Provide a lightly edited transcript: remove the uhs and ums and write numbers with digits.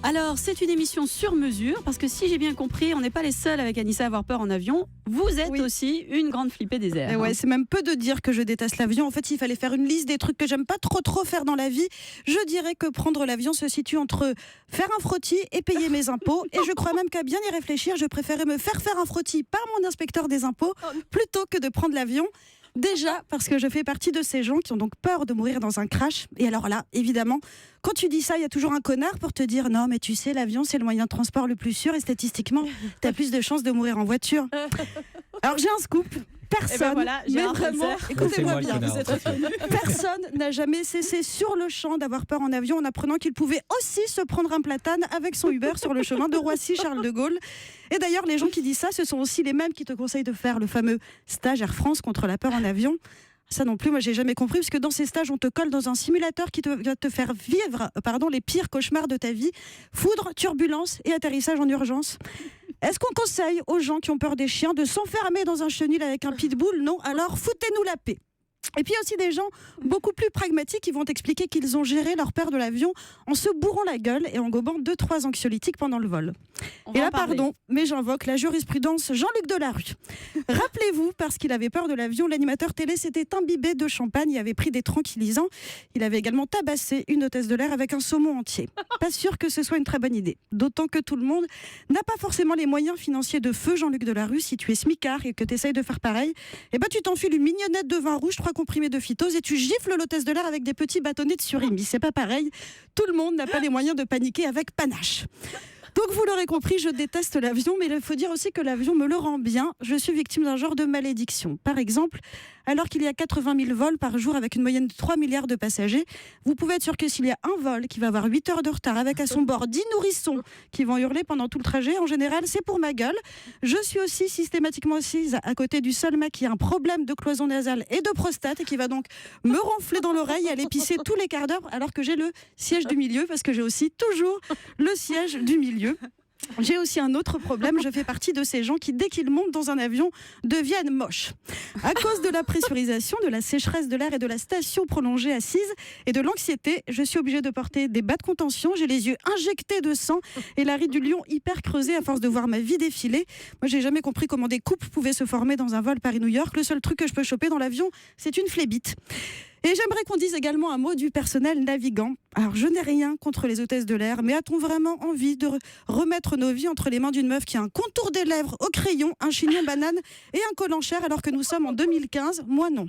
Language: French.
Alors, c'est une émission sur mesure, parce que si j'ai bien compris, on n'est pas les seuls avec Anissa à avoir peur en avion. Vous êtes aussi une grande flippée des airs. Et ouais, c'est même peu de dire que je déteste l'avion. En fait, s'il fallait faire une liste des trucs que j'aime pas trop faire dans la vie, je dirais que prendre l'avion se situe entre faire un frottis et payer mes impôts. Et je crois même qu'à bien y réfléchir, je préférais me faire un frottis par mon inspecteur des impôts plutôt que de prendre l'avion. Déjà parce que je fais partie de ces gens qui ont donc peur de mourir dans un crash. Et alors là, évidemment, quand tu dis ça, il y a toujours un connard pour te dire non, mais tu sais, l'avion, c'est le moyen de transport le plus sûr et statistiquement, tu as plus de chances de mourir en voiture. Alors j'ai un scoop. Personne, voilà, mais vraiment, écoutez-moi bien, connard, personne n'a jamais cessé sur le champ d'avoir peur en avion en apprenant qu'il pouvait aussi se prendre un platane avec son Uber sur le chemin de Roissy-Charles de Gaulle. Et d'ailleurs, les gens qui disent ça, ce sont aussi les mêmes qui te conseillent de faire le fameux stage Air France contre la peur en avion. Ça non plus, moi j'ai jamais compris, parce que dans ces stages, on te colle dans un simulateur qui va te faire vivre les pires cauchemars de ta vie. Foudre, turbulence et atterrissage en urgence. Est-ce qu'on conseille aux gens qui ont peur des chiens de s'enfermer dans un chenil avec un pitbull? Non, alors foutez-nous la paix. Et puis il y a aussi des gens beaucoup plus pragmatiques qui vont t'expliquer qu'ils ont géré leur peur de l'avion en se bourrant la gueule et en gobant 2-3 anxiolytiques pendant le vol. Et là, pardon, mais j'invoque la jurisprudence Jean-Luc Delarue. Rappelez-vous, parce qu'il avait peur de l'avion, l'animateur télé s'était imbibé de champagne et avait pris des tranquillisants. Il avait également tabassé une hôtesse de l'air avec un saumon entier. Pas sûr que ce soit une très bonne idée. D'autant que tout le monde n'a pas forcément les moyens financiers de feu Jean-Luc Delarue. Si tu es smicard et que tu essayes de faire pareil, eh ben tu t'enfiles une mignonnette de vin rouge, 3 comprimés de phytose et tu gifles l'hôtesse de l'air avec des petits bâtonnets de surimi. C'est pas pareil. Tout le monde n'a pas les moyens de paniquer avec panache. Donc vous l'aurez compris, je déteste l'avion, mais il faut dire aussi que l'avion me le rend bien. Je suis victime d'un genre de malédiction. Par exemple, alors qu'il y a 80 000 vols par jour avec une moyenne de 3 milliards de passagers, vous pouvez être sûr que s'il y a un vol qui va avoir 8 heures de retard avec à son bord 10 nourrissons qui vont hurler pendant tout le trajet, en général, c'est pour ma gueule. Je suis aussi systématiquement assise à côté du seul mec qui a un problème de cloison nasale et de prostate et qui va donc me ronfler dans l'oreille et aller pisser tous les quarts d'heure alors que j'ai le siège du milieu, parce que j'ai aussi toujours le siège du milieu. J'ai aussi un autre problème, je fais partie de ces gens qui, dès qu'ils montent dans un avion, deviennent moches. À cause de la pressurisation, de la sécheresse de l'air et de la station prolongée assise et de l'anxiété, je suis obligée de porter des bas de contention, j'ai les yeux injectés de sang et la ride du lion hyper creusée à force de voir ma vie défiler. Moi, j'ai jamais compris comment des coupes pouvaient se former dans un vol Paris-New York. Le seul truc que je peux choper dans l'avion, c'est une phlébite. Et j'aimerais qu'on dise également un mot du personnel navigant. Alors, je n'ai rien contre les hôtesses de l'air, mais a-t-on vraiment envie de remettre nos vies entre les mains d'une meuf qui a un contour des lèvres au crayon, un chignon banane et un col en chair alors que nous sommes en 2015 ? Moi, non.